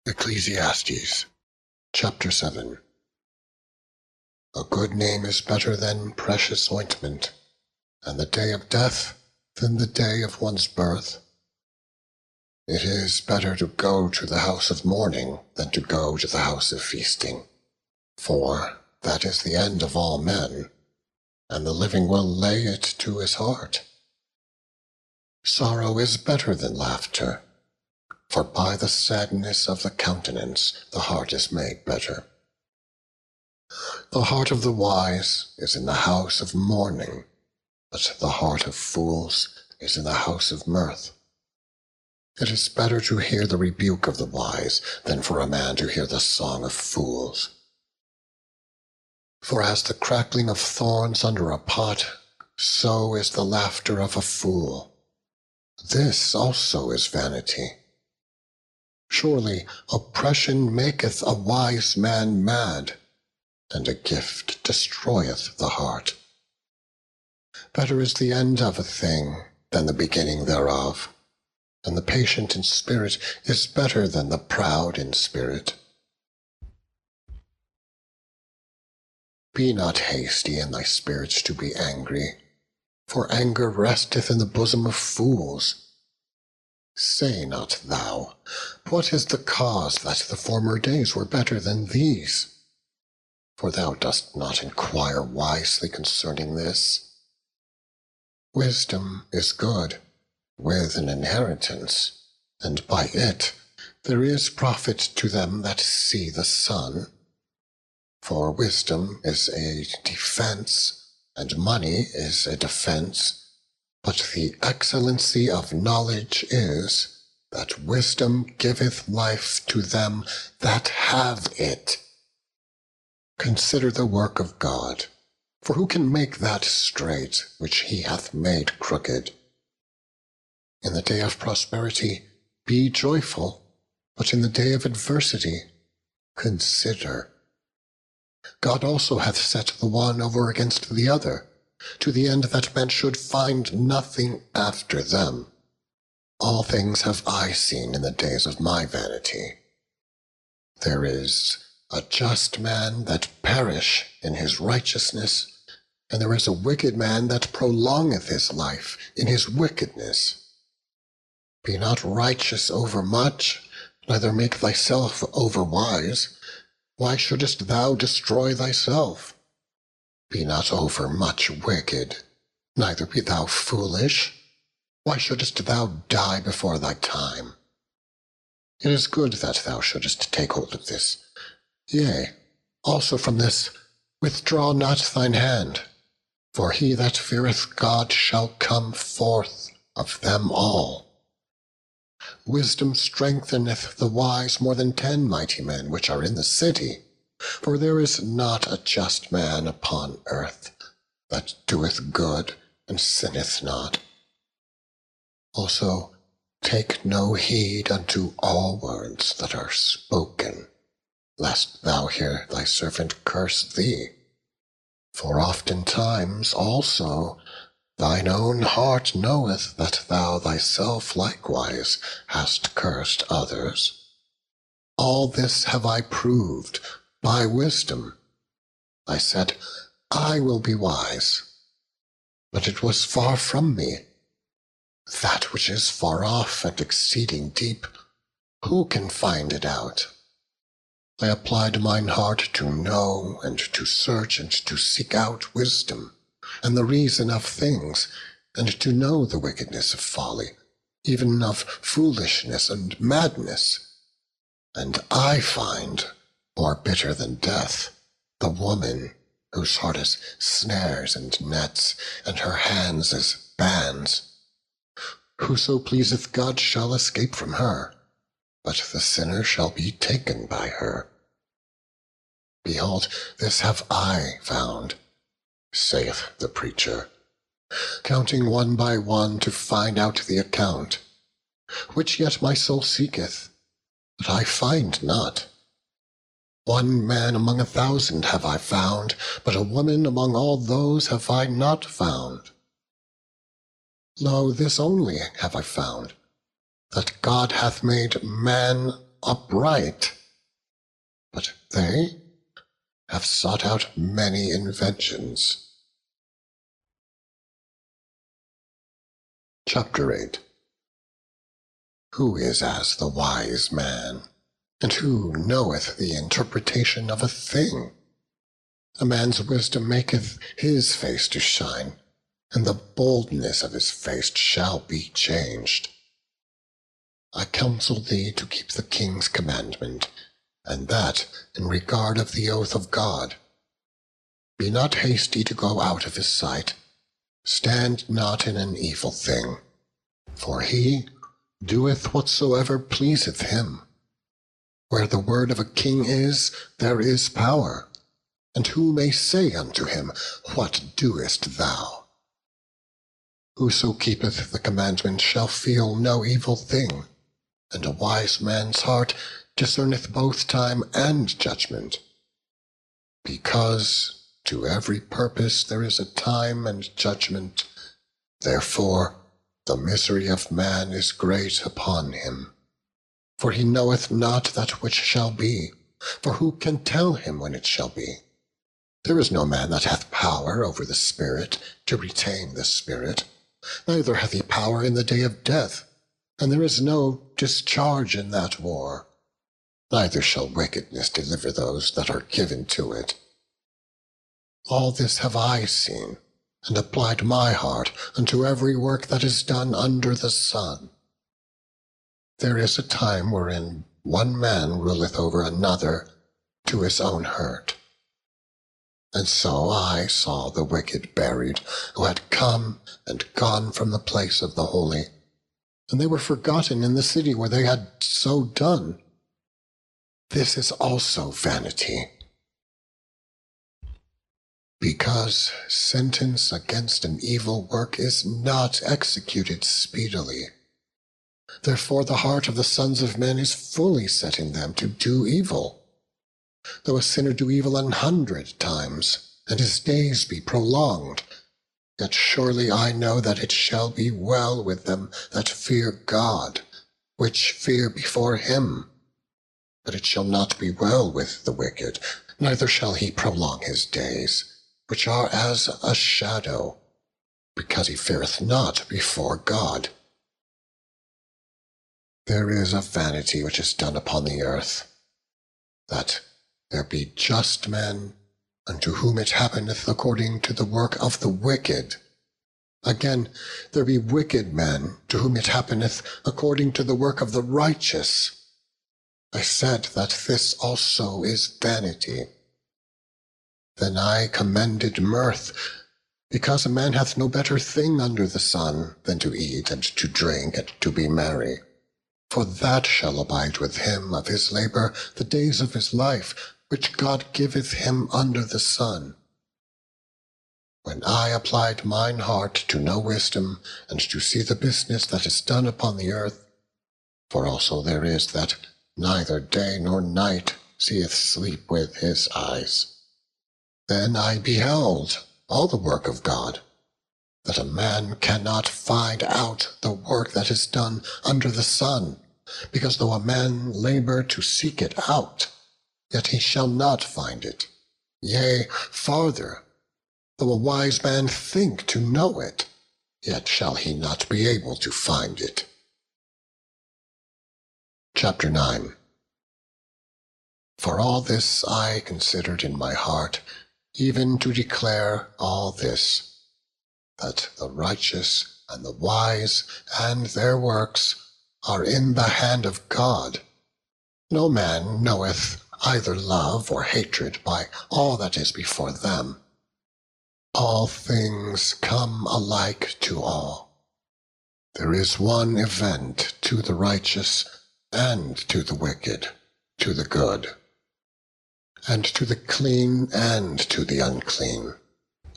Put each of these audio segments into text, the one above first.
Ecclesiastes, chapter 7. A good name is better than precious ointment, and the day of death than the day of one's birth. It is better to go to the house of mourning than to go to the house of feasting, for that is the end of all men, and the living will lay it to his heart. Sorrow is better than laughter, for by the sadness of the countenance the heart is made better. The heart of the wise is in the house of mourning, but the heart of fools is in the house of mirth. It is better to hear the rebuke of the wise than for a man to hear the song of fools. For as the crackling of thorns under a pot, so is the laughter of a fool. This also is vanity. Surely oppression maketh a wise man mad, and a gift destroyeth the heart. Better is the end of a thing than the beginning thereof, and the patient in spirit is better than the proud in spirit. Be not hasty in thy spirit to be angry, for anger resteth in the bosom of fools. Say not thou, what is the cause that the former days were better than these? For thou dost not inquire wisely concerning this. Wisdom is good, with an inheritance, and by it there is profit to them that see the sun. For wisdom is a defense, and money is a defense. But the excellency of knowledge is, that wisdom giveth life to them that have it. Consider the work of God, for who can make that straight which he hath made crooked? In the day of prosperity be joyful, but in the day of adversity consider. God also hath set the one over against the other, to the end that men should find nothing after them. All things have I seen in the days of my vanity. There is a just man that perish in his righteousness, and there is a wicked man that prolongeth his life in his wickedness. Be not righteous over much, neither make thyself over wise. Why shouldest thou destroy thyself? Be not over much wicked, neither be thou foolish. Why shouldest thou die before thy time? It is good that thou shouldest take hold of this. Yea, also from this withdraw not thine hand, for he that feareth God shall come forth of them all. Wisdom strengtheneth the wise more than 10 mighty men which are in the city. For there is not a just man upon earth that doeth good and sinneth not. Also take no heed unto all words that are spoken, lest thou hear thy servant curse thee. For oftentimes also thine own heart knoweth that thou thyself likewise hast cursed others. All this have I proved by wisdom. I said, I will be wise, but it was far from me. That which is far off and exceeding deep, who can find it out? I applied mine heart to know and to search and to seek out wisdom, and the reason of things, and to know the wickedness of folly, even of foolishness and madness. And I find, more bitter than death, the woman whose heart is snares and nets, and her hands as bands. Whoso pleaseth God shall escape from her, but the sinner shall be taken by her. Behold, this have I found, saith the preacher, counting one by one to find out the account, which yet my soul seeketh, but I find not. One man among 1,000 have I found, but a woman among all those have I not found. Lo, this only have I found, that God hath made man upright, but they have sought out many inventions. Chapter 8. Who is as the wise man? And who knoweth the interpretation of a thing? A man's wisdom maketh his face to shine, and the boldness of his face shall be changed. I counsel thee to keep the king's commandment, and that in regard of the oath of God. Be not hasty to go out of his sight. Stand not in an evil thing, for he doeth whatsoever pleaseth him. Where the word of a king is, there is power. And who may say unto him, What doest thou? Whoso keepeth the commandment shall feel no evil thing, and a wise man's heart discerneth both time and judgment. Because to every purpose there is a time and judgment, therefore the misery of man is great upon him. For he knoweth not that which shall be, for who can tell him when it shall be? There is no man that hath power over the spirit, to retain the spirit, neither hath he power in the day of death, and there is no discharge in that war. Neither shall wickedness deliver those that are given to it. All this have I seen, and applied my heart unto every work that is done under the sun. There is a time wherein one man ruleth over another to his own hurt. And so I saw the wicked buried, who had come and gone from the place of the holy, and they were forgotten in the city where they had so done. This is also vanity. Because sentence against an evil work is not executed speedily. Therefore the heart of the sons of men is fully set in them to do evil. Though a sinner do evil 100 times, and his days be prolonged, yet surely I know that it shall be well with them that fear God, which fear before him. But it shall not be well with the wicked, neither shall he prolong his days, which are as a shadow, because he feareth not before God. There is a vanity which is done upon the earth, that there be just men, unto whom it happeneth according to the work of the wicked. Again, there be wicked men, to whom it happeneth according to the work of the righteous. I said that this also is vanity. Then I commended mirth, because a man hath no better thing under the sun than to eat and to drink and to be merry. For that shall abide with him of his labor the days of his life, which God giveth him under the sun. When I applied mine heart to know wisdom, and to see the business that is done upon the earth, for also there is that neither day nor night seeth sleep with his eyes, then I beheld all the work of God, that a man cannot find out the work that is done under the sun, because though a man labor to seek it out, yet he shall not find it. Yea, farther, though a wise man think to know it, yet shall he not be able to find it. Chapter 9. For all this I considered in my heart, even to declare all this, that the righteous and the wise and their works are in the hand of God. No man knoweth either love or hatred by all that is before them. All things come alike to all. There is one event to the righteous and to the wicked, to the good, and to the clean and to the unclean,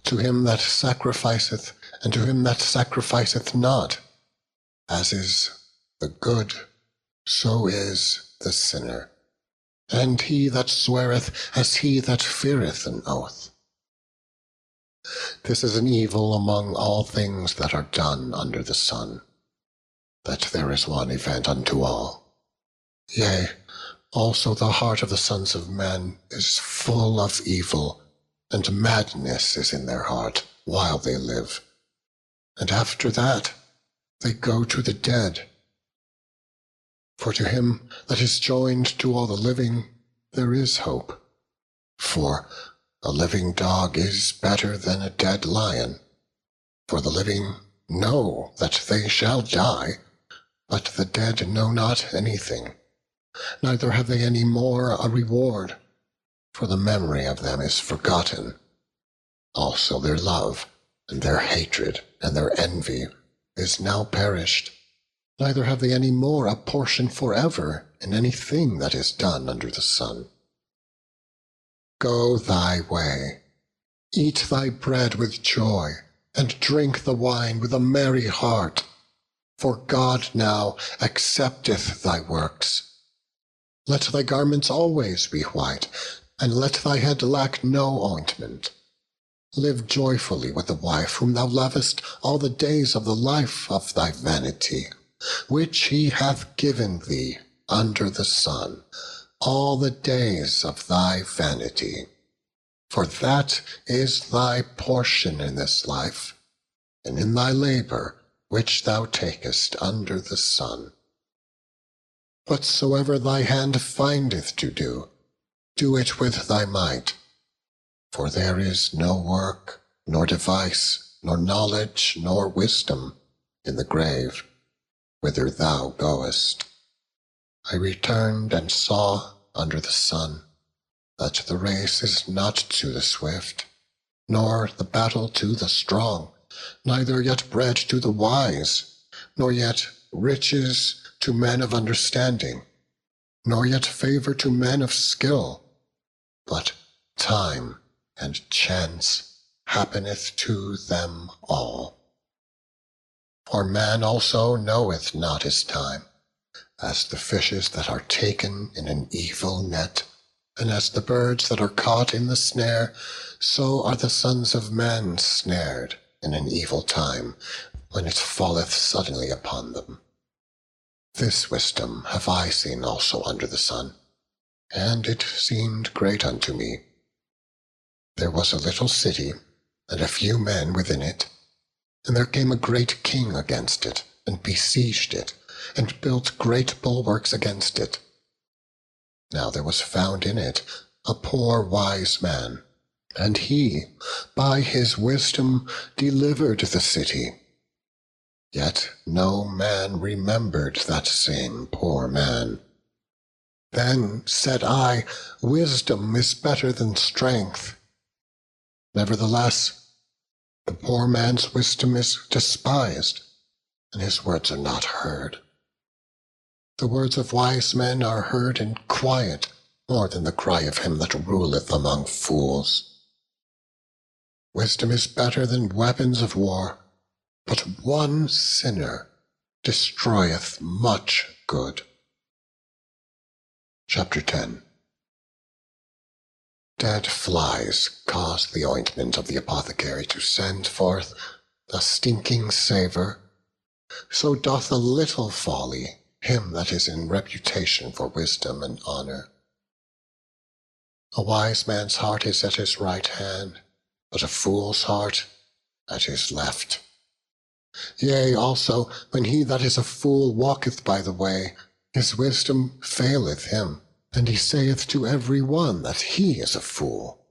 to him that sacrificeth and to him that sacrificeth not. As is the good, so is the sinner, and he that sweareth as he that feareth an oath. This is an evil among all things that are done under the sun, that there is one event unto all. Yea, Also the heart of the sons of men is full of evil, and madness is in their heart while they live. And after that they go to the dead. For to him that is joined to all the living there is hope. For a living dog is better than a dead lion. For the living know that they shall die, but the dead know not anything, neither have they any more a reward, for the memory of them is forgotten. Also their love, and their hatred, and their envy is now perished, neither have they any more a portion forever in anything that is done under the sun. Go thy way, eat thy bread with joy, and drink the wine with a merry heart, for God now accepteth thy works. Let thy garments always be white, and let thy head lack no ointment. Live joyfully with the wife whom thou lovest all the days of the life of thy vanity, which he hath given thee under the sun, all the days of thy vanity. For that is thy portion in this life, and in thy labor which thou takest under the sun. Whatsoever thy hand findeth to do, do it with thy might. For there is no work, nor device, nor knowledge, nor wisdom in the grave, whither thou goest. I returned and saw under the sun that the race is not to the swift, nor the battle to the strong, neither yet bread to the wise, nor yet riches to men of understanding, nor yet favor to men of skill, but time and chance happeneth to them all. For man also knoweth not his time, as the fishes that are taken in an evil net, and as the birds that are caught in the snare, so are the sons of men snared in an evil time, when it falleth suddenly upon them. This wisdom have I seen also under the sun, and it seemed great unto me. There was a little city, and a few men within it, and there came a great king against it, and besieged it, and built great bulwarks against it. Now there was found in it a poor wise man, and he by his wisdom delivered the city. Yet no man remembered that same poor man. Then said I, wisdom is better than strength. Nevertheless, the poor man's wisdom is despised, and his words are not heard. The words of wise men are heard in quiet, more than the cry of him that ruleth among fools. Wisdom is better than weapons of war, but one sinner destroyeth much good. Chapter 10. Dead flies cause the ointment of the apothecary to send forth a stinking savour. So doth a little folly him that is in reputation for wisdom and honour. A wise man's heart is at his right hand, but a fool's heart at his left. Yea, also, when he that is a fool walketh by the way, his wisdom faileth him, and he saith to every one that he is a fool.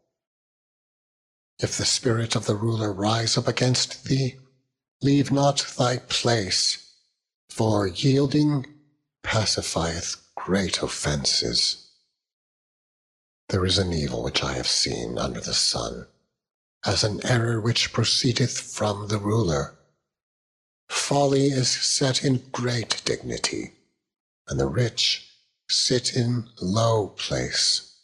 If the spirit of the ruler rise up against thee, leave not thy place, for yielding pacifieth great offences. There is an evil which I have seen under the sun, as an error which proceedeth from the ruler. Folly is set in great dignity, and the rich sit in low place.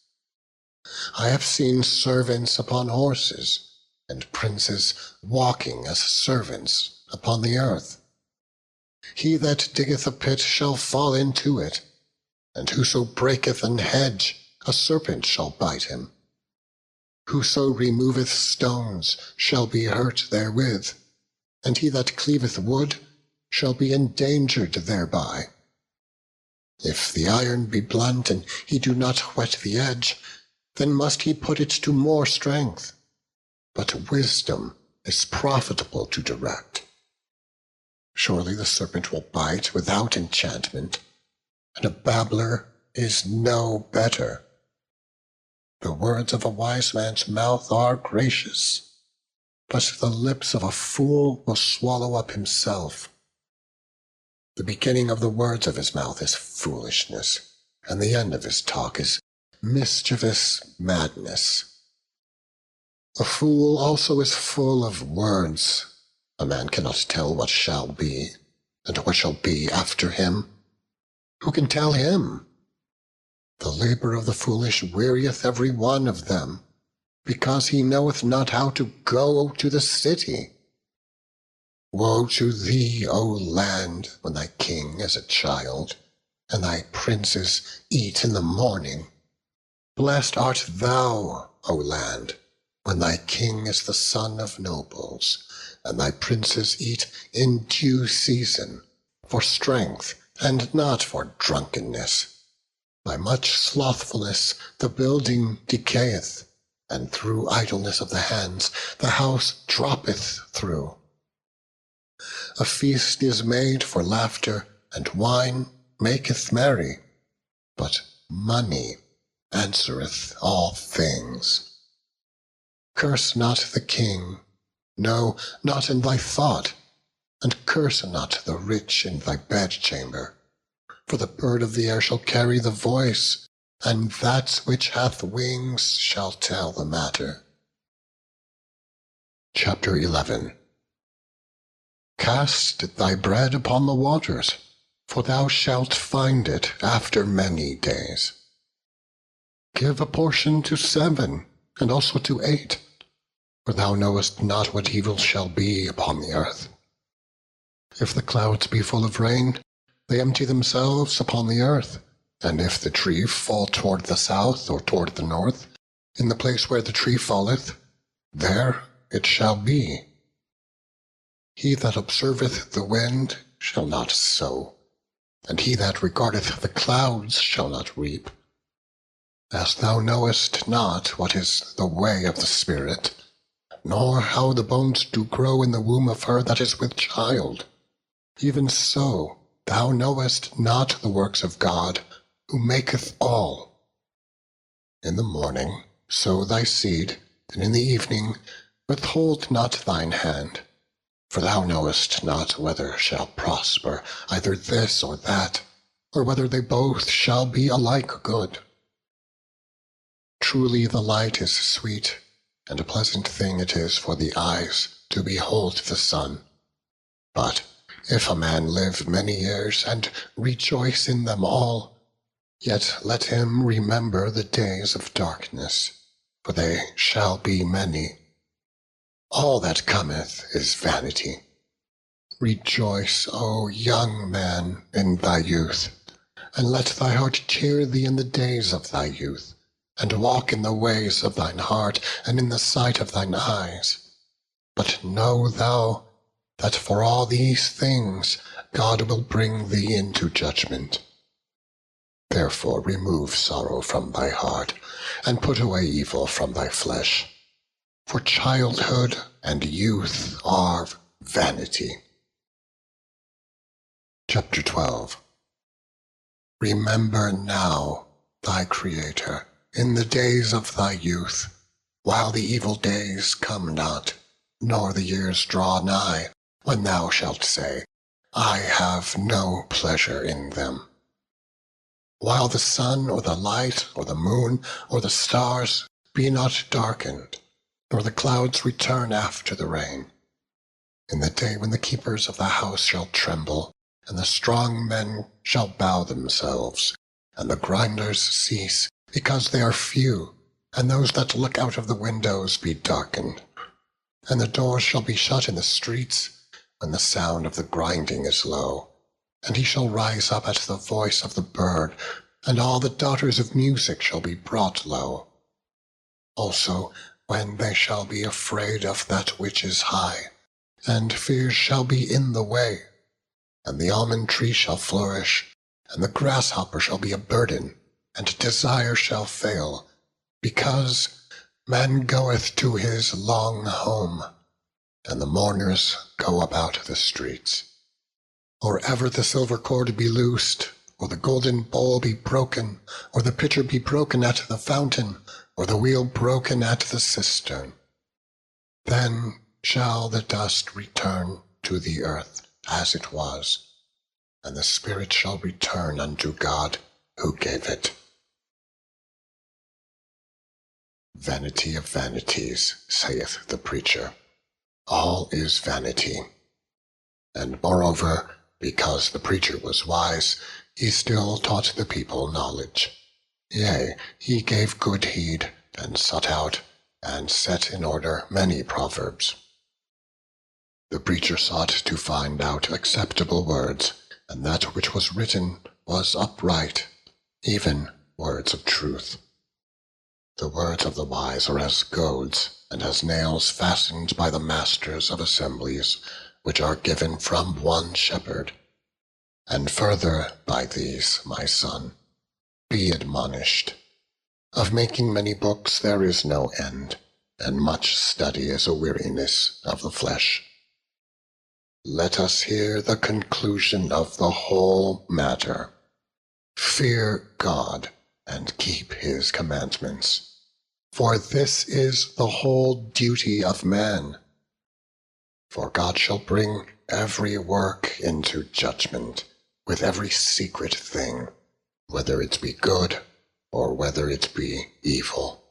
I have seen servants upon horses, and princes walking as servants upon the earth. He that diggeth a pit shall fall into it, and whoso breaketh an hedge, a serpent shall bite him. Whoso removeth stones shall be hurt therewith, and he that cleaveth wood shall be endangered thereby. If the iron be blunt, and he do not whet the edge, then must he put it to more strength. But wisdom is profitable to direct. Surely the serpent will bite without enchantment, and a babbler is no better. The words of a wise man's mouth are gracious, but the lips of a fool will swallow up himself. The beginning of the words of his mouth is foolishness, and the end of his talk is mischievous madness. A fool also is full of words. A man cannot tell what shall be, and what shall be after him. Who can tell him? The labor of the foolish wearieth every one of them, because he knoweth not how to go to the city. Woe to thee, O land, when thy king is a child, and thy princes eat in the morning. Blessed art thou, O land, when thy king is the son of nobles, and thy princes eat in due season, for strength, and not for drunkenness. By much slothfulness the building decayeth, and through idleness of the hands the house droppeth through. A feast is made for laughter, and wine maketh merry, but money answereth all things. Curse not the king, no, not in thy thought, and curse not the rich in thy bedchamber. For the bird of the air shall carry the voice, and that which hath wings shall tell the matter. Chapter 11. Cast thy bread upon the waters, for thou shalt find it after many days. Give a portion to 7, and also to 8, for thou knowest not what evil shall be upon the earth. If the clouds be full of rain, they empty themselves upon the earth, and if the tree fall toward the south or toward the north, in the place where the tree falleth, there it shall be. He that observeth the wind shall not sow, and he that regardeth the clouds shall not reap. As thou knowest not what is the way of the Spirit, nor how the bones do grow in the womb of her that is with child, even so thou knowest not the works of God, who maketh all. In the morning sow thy seed, and in the evening withhold not thine hand, for thou knowest not whether shall prosper either this or that, or whether they both shall be alike good. Truly the light is sweet, and a pleasant thing it is for the eyes to behold the sun. But if a man live many years, and rejoice in them all, yet let him remember the days of darkness, for they shall be many. All that cometh is vanity. Rejoice, O young man, in thy youth, and let thy heart cheer thee in the days of thy youth, and walk in the ways of thine heart, and in the sight of thine eyes. But know thou that for all these things God will bring thee into judgment. Therefore remove sorrow from thy heart, and put away evil from thy flesh. For childhood and youth are vanity. Chapter 12. Remember now thy Creator in the days of thy youth, while the evil days come not, nor the years draw nigh, when thou shalt say, I have no pleasure in them. While the sun or the light or the moon or the stars be not darkened, nor the clouds return after the rain, in the day when the keepers of the house shall tremble, and the strong men shall bow themselves, and the grinders cease, because they are few, and those that look out of the windows be darkened. And the doors shall be shut in the streets, when the sound of the grinding is low. And he shall rise up at the voice of the bird, and all the daughters of music shall be brought low. Also, when they shall be afraid of that which is high, and fear shall be in the way, and the almond tree shall flourish, and the grasshopper shall be a burden, and desire shall fail, because man goeth to his long home, and the mourners go about the streets. Or ever the silver cord be loosed, or the golden bowl be broken, or the pitcher be broken at the fountain, or the wheel broken at the cistern. Then shall the dust return to the earth as it was, and the spirit shall return unto God who gave it. Vanity of vanities, saith the preacher. All is vanity. And moreover, because the preacher was wise, he still taught the people knowledge. Yea, he gave good heed, and sought out, and set in order many proverbs. The preacher sought to find out acceptable words, and that which was written was upright, even words of truth. The words of the wise are as goads, and as nails fastened by the masters of assemblies, which are given from one shepherd. And further by these, my son, be admonished. Of making many books there is no end, and much study is a weariness of the flesh. Let us hear the conclusion of the whole matter. Fear God, and keep his commandments, for this is the whole duty of man. For God shall bring every work into judgment, with every secret thing, whether it be good or whether it be evil.